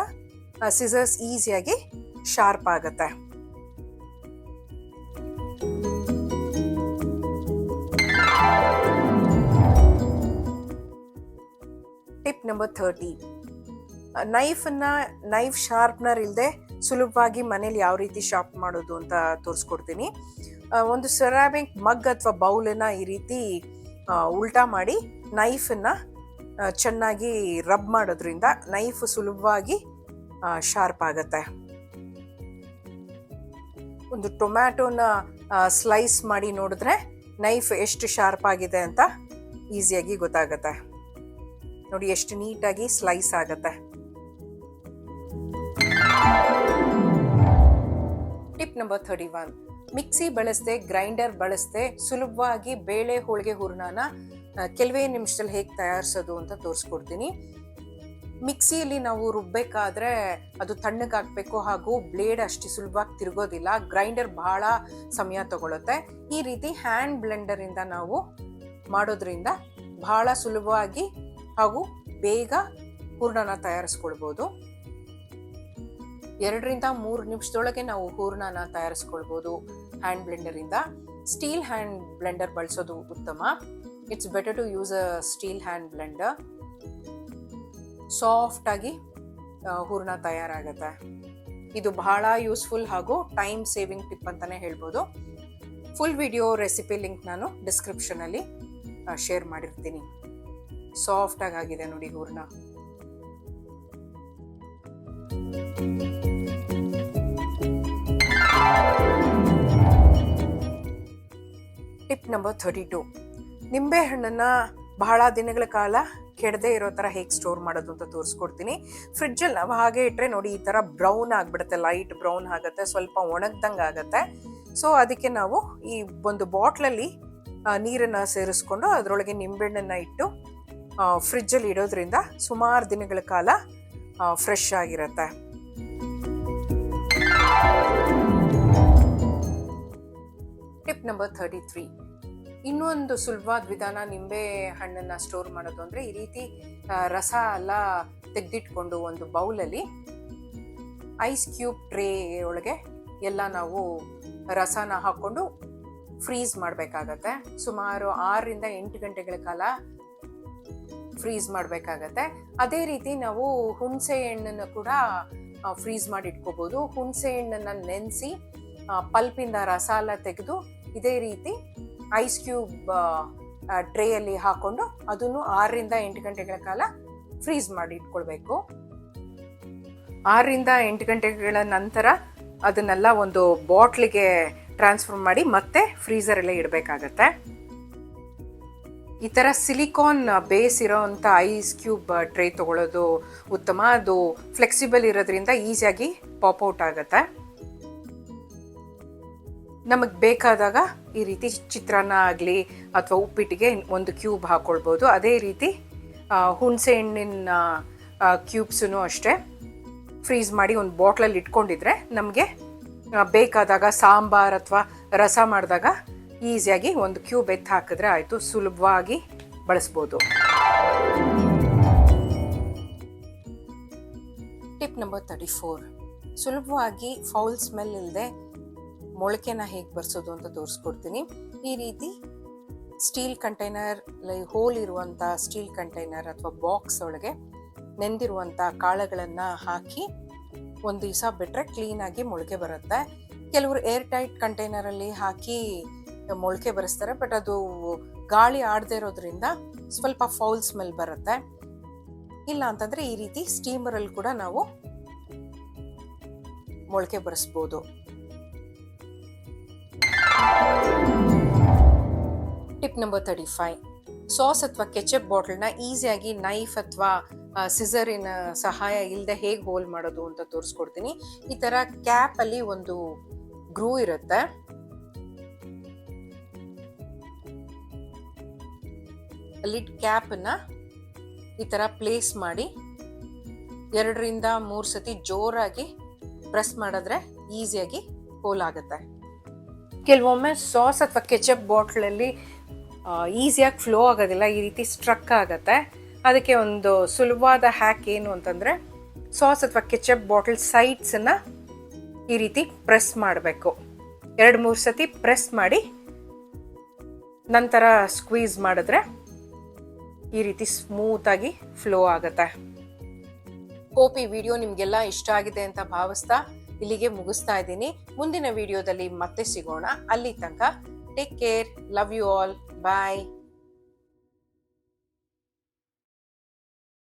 ಸಿಸರ್ಸ್ ಈಸಿಯಾಗಿ ಶಾರ್ಪ್ ಆಗುತ್ತೆ. ಟಿಪ್ ನಂಬರ್ 30, ನೈಫ್ ಶಾರ್ಪ್ನರ್ ಇಲ್ಲದೆ ಸುಲಭವಾಗಿ ಮನೇಲಿ ಯಾವ ರೀತಿ ಶಾರ್ಪ್ ಮಾಡೋದು ಅಂತ ತೋರಿಸ್ಕೊಡ್ತೀನಿ. ಒಂದು ಸೆರಾಮಿಕ್ ಮಗ್ ಅಥವಾ ಬೌಲನ್ನು ಈ ರೀತಿ ಉಲ್ಟಾ ಮಾಡಿ ನೈಫನ್ನು ಚೆನ್ನಾಗಿ ರಬ್ ಮಾಡೋದ್ರಿಂದ ನೈಫ್ ಸುಲಭವಾಗಿ ಶಾರ್ಪ್ ಆಗುತ್ತೆ. ಒಂದು ಟೊಮ್ಯಾಟೋನ ಸ್ಲೈಸ್ ಮಾಡಿ ನೋಡಿದ್ರೆ ನೈಫ್ ಎಷ್ಟು ಶಾರ್ಪ್ ಆಗಿದೆ ಅಂತ ಈಸಿಯಾಗಿ ಗೊತ್ತಾಗುತ್ತೆ. ನೋಡಿ ಎಷ್ಟು ನೀಟಾಗಿ ಸ್ಲೈಸ್ ಆಗುತ್ತೆ. ಟಿಪ್ ನಂಬರ್ 31, ಮಿಕ್ಸಿ ಬಳಸದೆ ಗ್ರೈಂಡರ್ ಬಳಸದೆ ಸುಲಭವಾಗಿ ಬೇಳೆ ಹೋಳಿಗೆ ಹೂರ್ಣನ ಕೆಲವೇ ನಿಮಿಷದಲ್ಲಿ ಹೇಗೆ ತಯಾರಿಸೋದು ಅಂತ ತೋರಿಸ್ಕೊಡ್ತೀನಿ. ಮಿಕ್ಸಿಯಲ್ಲಿ ನಾವು ರುಬ್ಬಬೇಕಾದ್ರೆ ಅದು ತಣ್ಣಗಾಗಬೇಕು, ಹಾಗೂ ಬ್ಲೇಡ್ ಅಷ್ಟು ಸುಲಭವಾಗಿ ತಿರುಗೋದಿಲ್ಲ. ಗ್ರೈಂಡರ್ ಬಹಳ ಸಮಯ ತಗೊಳುತ್ತೆ. ಈ ರೀತಿ ಹ್ಯಾಂಡ್ ಬ್ಲೆಂಡರಿಂದ ನಾವು ಮಾಡೋದ್ರಿಂದ ಬಹಳ ಸುಲಭವಾಗಿ ಹಾಗೂ ಬೇಗ ಹೂರ್ಣನ ತಯಾರಿಸ್ಕೊಳ್ಬೋದು. 2-3 ನಿಮಿಷದೊಳಗೆ ನಾವು ಹೂರ್ಣನ ತಯಾರಿಸ್ಕೊಳ್ಬೋದು ಹ್ಯಾಂಡ್ ಬ್ಲೆಂಡರಿಂದ. ಸ್ಟೀಲ್ ಹ್ಯಾಂಡ್ ಬ್ಲೆಂಡರ್ ಬಳಸೋದು ಉತ್ತಮ. It's better to use a steel hand blender. Soft ಆಗಿ ಹೂರ್ಣ ತಯಾರಾಗುತ್ತೆ. ಇದು ಬಹಳ ಯೂಸ್ಫುಲ್ ಹಾಗೂ ಟೈಮ್ ಸೇವಿಂಗ್ ಟಿಪ್ ಅಂತಾನೆ ಹೇಳ್ಬೋದು. ಫುಲ್ ವಿಡಿಯೋ ರೆಸಿಪಿ ಲಿಂಕ್ ನಾನು ಡಿಸ್ಕ್ರಿಪ್ಷನಲ್ಲಿ ಶೇರ್ ಮಾಡಿರ್ತೀನಿ. ಸಾಫ್ಟ್ ಆಗಿದೆ ನೋಡಿ ಹೂರ್ಣ. ಟಿಪ್ ನಂಬರ್ 32, ನಿಂಬೆ ಹಣ್ಣನ್ನ ಬಹಳ ದಿನಗಳ ಕಾಲ ಕೆಡದೆ ಇರೋ ಥರ ಹೇಗೆ ಸ್ಟೋರ್ ಮಾಡೋದು ಅಂತ ತೋರಿಸ್ಕೊಡ್ತೀನಿ. ಫ್ರಿಡ್ಜಲ್ಲಿ ನಾವು ಹಾಗೆ ಇಟ್ಟರೆ ನೋಡಿ ಈ ಥರ ಬ್ರೌನ್ ಆಗಿಬಿಡುತ್ತೆ, ಲೈಟ್ ಬ್ರೌನ್ ಆಗುತ್ತೆ, ಸ್ವಲ್ಪ ಒಣಗ್ದಂಗೆ ಆಗುತ್ತೆ. ಸೊ ಅದಕ್ಕೆ ನಾವು ಈ ಒಂದು ಬಾಟ್ಲಲ್ಲಿ ನೀರನ್ನು ಸೇರಿಸ್ಕೊಂಡು ಅದರೊಳಗೆ ನಿಂಬೆಹಣ್ಣನ್ನು ಇಟ್ಟು ಫ್ರಿಡ್ಜಲ್ಲಿ ಇಡೋದ್ರಿಂದ ಸುಮಾರು ದಿನಗಳ ಕಾಲ ಫ್ರೆಶ್ ಆಗಿರುತ್ತೆ. ಟಿಪ್ ನಂಬರ್ 33, ಇನ್ನೊಂದು ಸುಲಭವಾದ ವಿಧಾನ ನಿಂಬೆ ಹಣ್ಣನ್ನು ಸ್ಟೋರ್ ಮಾಡೋದು ಅಂದರೆ ಈ ರೀತಿ ರಸ ಎಲ್ಲ ತೆಗೆದಿಟ್ಕೊಂಡು ಒಂದು ಬೌಲಲ್ಲಿ ಐಸ್ ಕ್ಯೂಬ್ ಟ್ರೇ ಒಳಗೆ ಎಲ್ಲ ನಾವು ರಸನ ಹಾಕ್ಕೊಂಡು ಫ್ರೀಸ್ ಮಾಡಬೇಕಾಗತ್ತೆ. ಸುಮಾರು 6-8 ಗಂಟೆಗಳ ಕಾಲ ಫ್ರೀಸ್ ಮಾಡಬೇಕಾಗತ್ತೆ. ಅದೇ ರೀತಿ ನಾವು ಹುಣಸೆ ಹಣ್ಣನ್ನು ಕೂಡ ಫ್ರೀಸ್ ಮಾಡಿ ಇಟ್ಕೋಬೋದು. ಹುಣಸೆ ಹಣ್ಣನ್ನು ನೆನೆಸಿ ಪಲ್ಪಿಂದ ರಸ ಎಲ್ಲ ತೆಗೆದು ಇದೇ ರೀತಿ ಐಸ್ ಕ್ಯೂಬ್ ಟ್ರೇಯಲ್ಲಿ ಹಾಕೊಂಡು ಅದನ್ನು 6-8 ಗಂಟೆಗಳ ಕಾಲ ಫ್ರೀಸ್ ಮಾಡಿ ಇಟ್ಕೊಳ್ಬೇಕು. 6-8 ಗಂಟೆಗಳ ನಂತರ ಅದನ್ನೆಲ್ಲ ಒಂದು ಬಾಟ್ಲಿಗೆ ಟ್ರಾನ್ಸ್ಫರ್ ಮಾಡಿ ಮತ್ತೆ ಫ್ರೀಸರಲ್ಲೇ ಇಡಬೇಕಾಗತ್ತೆ. ಈ ಥರ ಸಿಲಿಕಾನ್ ಬೇಸ್ ಇರೋವಂಥ ಐಸ್ ಕ್ಯೂಬ್ ಟ್ರೇ ತೊಗೊಳ್ಳೋದು ಉತ್ತಮ. ಅದು ಫ್ಲೆಕ್ಸಿಬಲ್ ಇರೋದ್ರಿಂದ ಈಸಿಯಾಗಿ ಪಾಪ್ಔಟ್ ಆಗುತ್ತೆ. ನಮಗೆ ಬೇಕಾದಾಗ ಈ ರೀತಿ ಚಿತ್ರಾನ್ನ ಆಗಲಿ ಅಥವಾ ಉಪ್ಪಿಟ್ಟಿಗೆ ಒಂದು ಕ್ಯೂಬ್ ಹಾಕ್ಕೊಳ್ಬೋದು. ಅದೇ ರೀತಿ ಹುಣಸೆ ಹಣ್ಣಿನ ಕ್ಯೂಬ್ಸೂ ಅಷ್ಟೇ ಫ್ರೀಸ್ ಮಾಡಿ ಒಂದು ಬಾಟ್ಲಲ್ಲಿ ಇಟ್ಕೊಂಡಿದ್ರೆ ನಮಗೆ ಬೇಕಾದಾಗ ಸಾಂಬಾರ್ ಅಥವಾ ರಸ ಮಾಡಿದಾಗ ಈಸಿಯಾಗಿ ಒಂದು ಕ್ಯೂಬ್ ಎತ್ತು ಹಾಕಿದ್ರೆ ಆಯಿತು, ಸುಲಭವಾಗಿ ಬಳಸ್ಬೋದು. ಟಿಪ್ ನಂಬರ್ 34, ಸುಲಭವಾಗಿ ಫೌಲ್ ಸ್ಮೆಲ್ ಇಲ್ಲದೆ ಮೊಳಕೆನ ಹೇಗೆ ಬರ್ಸೋದು ಅಂತ ತೋರಿಸ್ಕೊಡ್ತೀನಿ. ಈ ರೀತಿ ಸ್ಟೀಲ್ ಕಂಟೈನರ್, ಹೋಲ್ ಇರುವಂಥ ಸ್ಟೀಲ್ ಕಂಟೈನರ್ ಅಥವಾ ಬಾಕ್ಸ್ ಒಳಗೆ ನೆಂದಿರುವಂಥ ಕಾಳುಗಳನ್ನು ಹಾಕಿ ಒಂದು ದಿವಸ ಬಿಟ್ಟರೆ ಕ್ಲೀನಾಗಿ ಮೊಳಕೆ ಬರುತ್ತೆ. ಕೆಲವರು ಏರ್ ಟೈಟ್ ಕಂಟೈನರಲ್ಲಿ ಹಾಕಿ ಮೊಳಕೆ ಬರೆಸ್ತಾರೆ, ಬಟ್ ಅದು ಗಾಳಿ ಆಡದೇ ಇರೋದ್ರಿಂದ ಸ್ವಲ್ಪ ಫೌಲ್ ಸ್ಮೆಲ್ ಬರುತ್ತೆ. ಇಲ್ಲ ಅಂತಂದರೆ ಈ ರೀತಿ ಸ್ಟೀಮರಲ್ಲಿ ಕೂಡ ನಾವು ಮೊಳಕೆ ಬರೆಸ್ಬೋದು. ಟಿಪ್ ನಂಬರ್ 35, ಸಾಸ್ ಅಥವಾ ಕೆಚಪ್ ಬಾಟಲ್ನ ಈಸಿಯಾಗಿ ನೈಫ್ ಅಥವಾ ಸಿಸರಿನ ಸಹಾಯ ಇಲ್ಲದೆ ಹೇಗೆ ಹೋಲ್ ಮಾಡೋದು ಅಂತ ತೋರಿಸ್ಕೊಡ್ತೀನಿ. ಈ ಥರ ಕ್ಯಾಪಲ್ಲಿ ಒಂದು ಗ್ರೂ ಇರುತ್ತೆ. ಲಿಡ್ ಕ್ಯಾಪನ್ನು ಈ ಥರ ಪ್ಲೇಸ್ ಮಾಡಿ 2-3 ಸತಿ ಜೋರಾಗಿ ಪ್ರೆಸ್ ಮಾಡಿದ್ರೆ ಈಸಿಯಾಗಿ ಹೋಲ್ ಆಗುತ್ತೆ. ಕೆಲವೊಮ್ಮೆ ಸಾಸ್ ಅಥವಾ ಕೆಚಪ್ ಬಾಟ್ಲಲ್ಲಿ ಈಸಿಯಾಗಿ ಫ್ಲೋ ಆಗೋದಿಲ್ಲ, ಈ ರೀತಿ ಸ್ಟ್ರಕ್ ಆಗುತ್ತೆ. ಅದಕ್ಕೆ ಒಂದು ಸುಲಭವಾದ ಹ್ಯಾಕ್ ಏನು ಅಂತಂದರೆ, ಸಾಸ್ ಅಥವಾ ಕೆಚಪ್ ಬಾಟಲ್ ಸೈಡ್ಸನ್ನು ಈ ರೀತಿ ಪ್ರೆಸ್ ಮಾಡಬೇಕು. 2-3 ಸತಿ ಪ್ರೆಸ್ ಮಾಡಿ ನಂತರ ಸ್ಕ್ವೀಸ್ ಮಾಡಿದ್ರೆ ಈ ರೀತಿ ಸ್ಮೂತಾಗಿ ಫ್ಲೋ ಆಗುತ್ತೆ. ಹೋಪ್ ಈ ವಿಡಿಯೋ ನಿಮಗೆಲ್ಲ ಇಷ್ಟ ಆಗಿದೆ ಅಂತ ಭಾವಿಸ್ತಾ ಇಲ್ಲಿಗೆ ಮುಗಿಸ್ತಾ ಇದ್ದೀನಿ. ಮುಂದಿನ ವಿಡಿಯೋದಲ್ಲಿ ಮತ್ತೆ ಸಿಗೋಣ. ಅಲ್ಲಿ ತನಕ take care, love you all, bye.